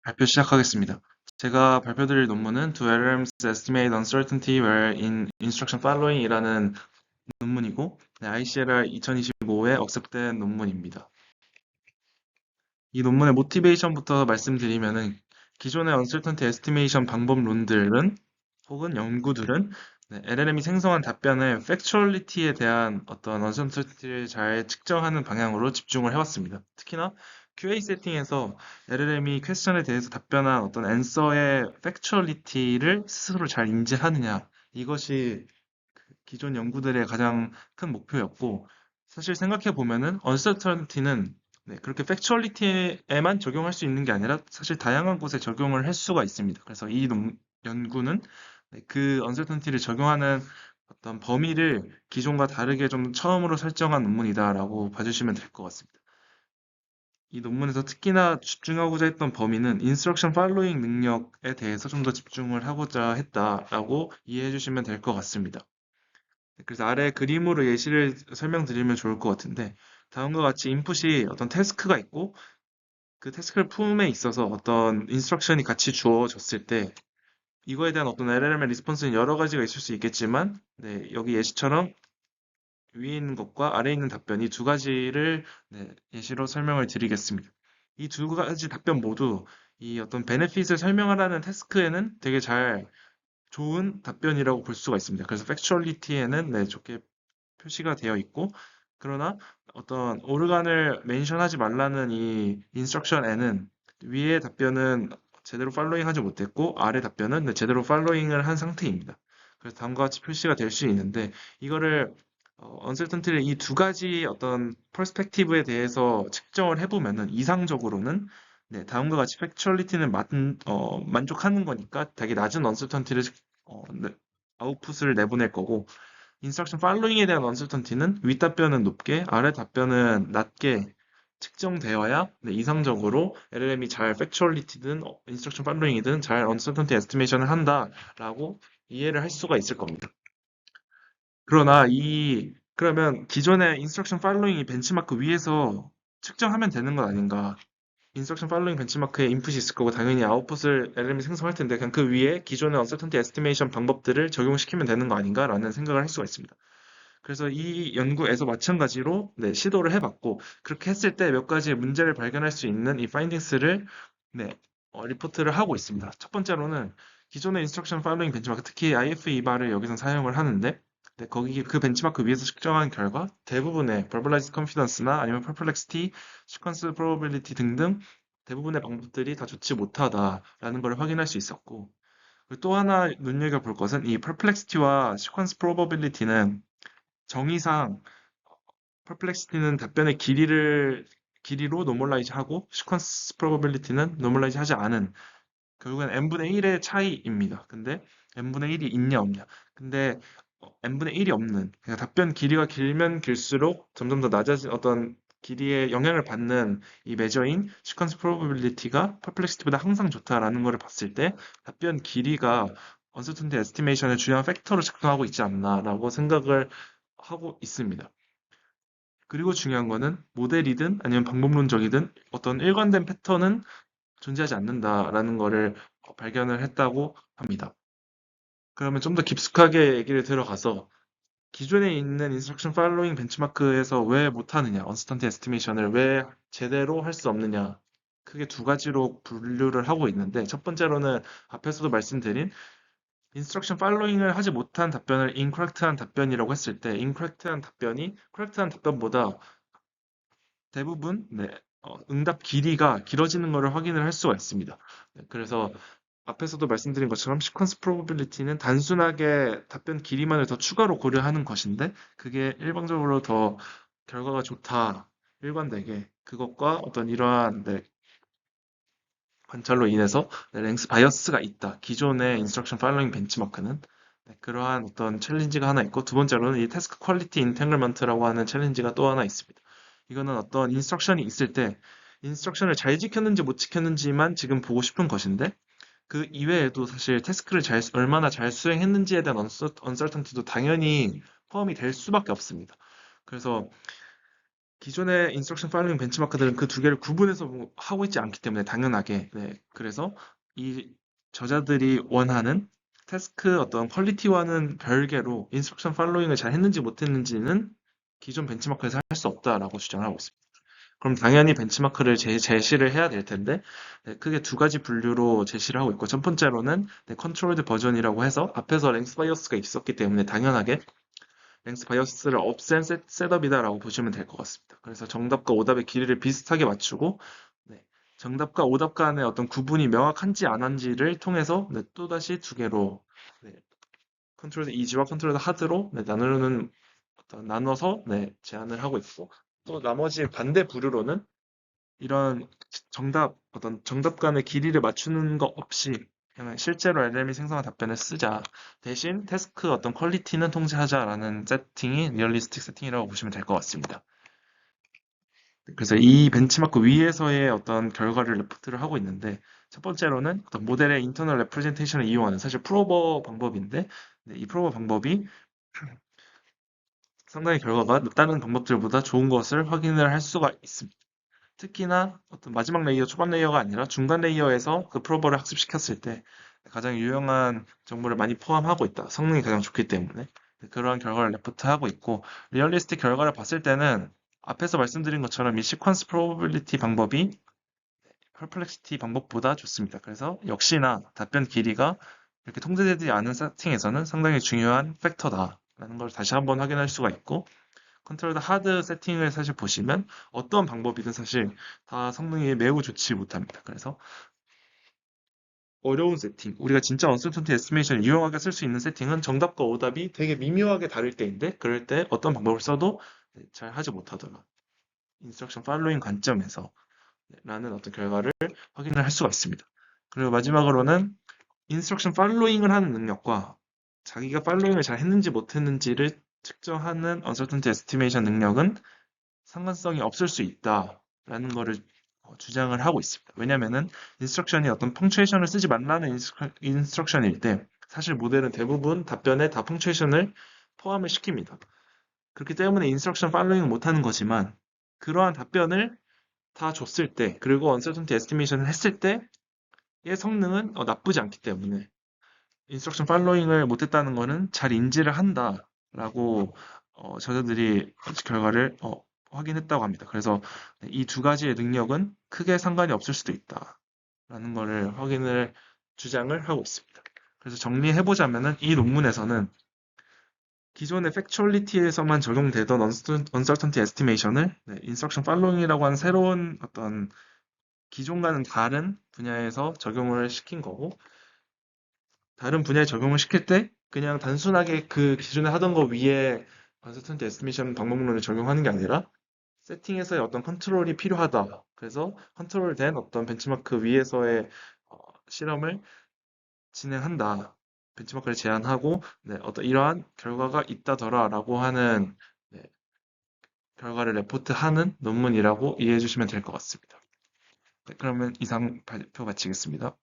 발표 시작하겠습니다. 제가 발표드릴 논문은 Do LLMs Estimate Uncertainty Where in Instruction Following 이라는 논문이고 ICLR 2025에 억셉된 논문입니다. 이 논문의 모티베이션부터 말씀드리면은 기존의 Uncertainty Estimation 방법론들은 혹은 연구들은 LLM이 생성한 답변의 팩추얼리티에 대한 어떤 언설턴티를 잘 측정하는 방향으로 집중을 해왔습니다. 특히나 QA 세팅에서 LLM이 퀘스천에 대해서 답변한 어떤 앤서의 팩추얼리티를 스스로 잘 인지하느냐, 이것이 기존 연구들의 가장 큰 목표였고, 사실 생각해 보면은 언설턴티는 그렇게 팩추얼리티에만 적용할 수 있는 게 아니라 사실 다양한 곳에 적용을 할 수가 있습니다. 그래서 이 연구는 그 언설턴티를 적용하는 어떤 범위를 기존과 다르게 좀 처음으로 설정한 논문이다라고 봐주시면 될 것 같습니다. 이 논문에서 특히나 집중하고자 했던 범위는 인스트럭션 팔로잉 능력에 대해서 좀 더 집중을 하고자 했다라고 이해해 주시면 될 것 같습니다. 그래서 아래 그림으로 예시를 설명드리면 좋을 것 같은데, 다음과 같이 인풋이 어떤 태스크가 있고 그 태스크를 품에 있어서 어떤 인스트럭션이 같이 주어졌을 때 이거에 대한 어떤 LLM의 리스폰스는 여러 가지가 있을 수 있겠지만, 여기 예시처럼 위에 있는 것과 아래에 있는 답변이 두 가지를 예시로 설명을 드리겠습니다. 이 두 가지 답변 모두 이 어떤 베네핏을 설명하라는 태스크에는 되게 잘 좋은 답변이라고 볼 수가 있습니다. 그래서 팩추얼리티에는 좋게 표시가 되어 있고, 그러나 어떤 오르간을 멘션하지 말라는 이 인스트럭션에는 위의 답변은 제대로 팔로잉 하지 못했고 아래 답변은 제대로 팔로잉을 한 상태입니다. 그래서 다음과 같이 표시가 될 수 있는데, 이거를 언설턴티를 이 두 가지 어떤 퍼스펙티브에 대해서 측정을 해보면은 이상적으로는 다음과 같이 팩추얼리티는 만족하는 거니까 되게 낮은 언설턴티를 아웃풋을 내보낼 거고, 인스트럭션 팔로잉에 대한 언설턴티는 윗 답변은 높게, 아래 답변은 낮게 측정되어야 이상적으로 LLM이 잘 팩추얼리티든 인스트럭션 팔로잉이든 잘 언설턴티 에스티메이션을 한다라고 이해를 할 수가 있을 겁니다. 그러나 그러면 기존의 인스트럭션 팔로잉이 벤치마크 위에서 측정하면 되는 건 아닌가? 인스트럭션 팔로잉 벤치마크에 인풋이 있을 거고 당연히 아웃풋을 LLM이 생성할 텐데 그냥 그 위에 기존의 언설턴티 에스티메이션 방법들을 적용시키면 되는 거 아닌가라는 생각을 할 수가 있습니다. 그래서 이 연구에서 마찬가지로 시도를 해봤고, 그렇게 했을 때 몇 가지의 문제를 발견할 수 있는 이 파인딩스를 리포트를 하고 있습니다. 첫 번째로는 기존의 인스트럭션 팔로잉 벤치마크, 특히 IF2바를 여기서 사용을 하는데, 거기 그 벤치마크 위에서 측정한 결과 대부분의 verbalized confidence나 아니면 perplexity, sequence probability 등등 대부분의 방법들이 다 좋지 못하다라는 걸 확인할 수 있었고, 그리고 또 하나 눈여겨볼 것은 이 perplexity와 sequence probability는 정의상 퍼플렉시티는 답변의 길이로 노멀라이즈 하고 시퀀스 프로버빌리티는 노멀라이즈 하지 않은, 결국엔 n분의 1의 차이입니다. 근데 n분의 1이 있냐 없냐. 근데 n분의 1이 없는, 그러니까 답변 길이가 길면 길수록 점점 더 낮아진 어떤 길이에 영향을 받는 이 매저인 시퀀스 프로버빌리티가 퍼플렉시티보다 항상 좋다라는 것을 봤을 때 답변 길이가 언서튼티 에스티메이션의 중요한 팩터로 작동하고 있지 않나라고 생각을 하고 있습니다. 그리고 중요한 거는 모델이든 아니면 방법론적이든 어떤 일관된 패턴은 존재하지 않는다라는 거를 발견을 했다고 합니다. 그러면 좀 더 깊숙하게 얘기를 들어가서 기존에 있는 인스트럭션 팔로잉 벤치마크에서 왜 못하느냐, 언스턴트 에스티메이션을 왜 제대로 할 수 없느냐, 크게 두 가지로 분류를 하고 있는데, 첫 번째로는 앞에서도 말씀드린 인스트럭션 팔로잉을 하지 못한 답변을 incorrect한 답변이라고 했을 때 incorrect한 답변이 correct한 답변보다 대부분 응답 길이가 길어지는 것을 확인을 할 수가 있습니다. 그래서 앞에서도 말씀드린 것처럼 시퀀스 프로버빌리티는 단순하게 답변 길이만을 더 추가로 고려하는 것인데, 그게 일방적으로 더 결과가 좋다, 일관되게 그것과 어떤 이러한 관찰로 인해서 랭스 바이어스가 있다, 기존의 인스트럭션 팔로잉 벤치마크는 그러한 어떤 챌린지가 하나 있고, 두 번째로는 이 태스크 퀄리티 인탱글먼트라고 하는 챌린지가 또 하나 있습니다. 이거는 어떤 인스트럭션이 있을 때 인스트럭션을 잘 지켰는지 못 지켰는지만 지금 보고 싶은 것인데, 그 이외에도 사실 태스크를 얼마나 잘 수행했는지에 대한 언설턴티도 당연히 포함이 될 수밖에 없습니다. 그래서 기존의 인스트럭션 팔로잉 벤치마크들은 그 두 개를 구분해서 하고 있지 않기 때문에 당연하게 네, 그래서 이 저자들이 원하는 태스크 어떤 퀄리티와는 별개로 인스트럭션 팔로잉을 잘 했는지 못했는지는 기존 벤치마크에서 할 수 없다라고 주장을 하고 있습니다. 그럼 당연히 벤치마크를 제시를 해야 될 텐데 네, 크게 두 가지 분류로 제시를 하고 있고 첫 번째로는 네, 컨트롤드 버전이라고 해서 앞에서 랭스 바이어스가 있었기 때문에 당연하게 랭스 바이어스를 없앤 셋업이다라고 보시면 될 것 같습니다. 그래서 정답과 오답의 길이를 비슷하게 맞추고 네, 정답과 오답 간의 어떤 구분이 명확한지 안 한지를 통해서 네, 또다시 두 개로 네, 컨트롤 이지와 컨트롤 하드로 네, 나눠서 네, 제안을 하고 있고 또 나머지 반대 부류로는 이런 어떤 정답 간의 길이를 맞추는 거 없이 그냥 실제로 LLM이 생성한 답변을 쓰자. 대신 태스크 어떤 퀄리티는 통제하자라는 세팅이 리얼리스틱 세팅이라고 보시면 될 것 같습니다. 그래서 이 벤치마크 위에서의 어떤 결과를 레포트를 하고 있는데 첫 번째로는 어떤 모델의 인터널 레프레젠테이션을 이용하는 사실 프로버 방법인데 네, 이 프로버 방법이 상당히 결과가 다른 방법들보다 좋은 것을 확인을 할 수가 있습니다. 특히나 어떤 마지막 레이어, 초반 레이어가 아니라 중간 레이어에서 그 프로버를 학습시켰을 때 가장 유용한 정보를 많이 포함하고 있다. 성능이 가장 좋기 때문에 그러한 결과를 레포트하고 있고 리얼리스틱 결과를 봤을 때는 앞에서 말씀드린 것처럼 이 시퀀스 프로버빌리티 방법이 펄플렉시티 방법보다 좋습니다. 그래서 역시나 답변 길이가 이렇게 통제되지 않은 세팅에서는 상당히 중요한 팩터다라는 걸 다시 한번 확인할 수가 있고 컨트롤 하드 세팅을 사실 보시면 어떤 방법이든 사실 다 성능이 매우 좋지 못합니다. 그래서 어려운 세팅, 우리가 진짜 언서턴티 에스티메이션을 유용하게 쓸 수 있는 세팅은 정답과 오답이 되게 미묘하게 다를 때인데 그럴 때 어떤 방법을 써도 잘 하지 못하더라. 인스트럭션 팔로잉 관점에서 라는 어떤 결과를 확인을 할 수가 있습니다. 그리고 마지막으로는 인스트럭션 팔로잉을 하는 능력과 자기가 팔로잉을 잘 했는지 못했는지를 측정하는 언서턴티 에스티메이션 능력은 상관성이 없을 수 있다라는 거를 주장을 하고 있습니다. 왜냐면은 인스트럭션이 어떤 펑츄에이션을 쓰지 말라는 인스트럭션일 때 사실 모델은 대부분 답변에 다 펑츄에이션을 포함을 시킵니다. 그렇기 때문에 인스트럭션 팔로잉을 못하는 거지만 그러한 답변을 다 줬을 때 그리고 언서턴티 에스티메이션을 했을 때의 성능은 나쁘지 않기 때문에 인스트럭션 팔로잉을 못했다는 거는 잘 인지를 한다라고 저자들이 결과를 확인했다고 합니다. 그래서 이 두 가지의 능력은 크게 상관이 없을 수도 있다라는 거를 주장을 하고 있습니다. 그래서 정리해보자면은 이 논문에서는 기존의 팩츄얼리티에서만 적용되던 언설턴티 에스티메이션을 인스트럭션 팔로잉이라고 하는 새로운 어떤 기존과는 다른 분야에서 적용을 시킨 거고 다른 분야에 적용을 시킬 때 그냥 단순하게 그 기존에 하던 거 위에 언서턴티 에스티메이션 방법론을 적용하는 게 아니라 세팅에서의 어떤 컨트롤이 필요하다. 그래서 컨트롤된 어떤 벤치마크 위에서의 실험을 진행한다. 벤치마크를 제안하고 네, 어떤 이러한 결과가 있다더라라고 하는 네, 결과를 레포트하는 논문이라고 이해해 주시면 될 것 같습니다. 네, 그러면 이상 발표 마치겠습니다.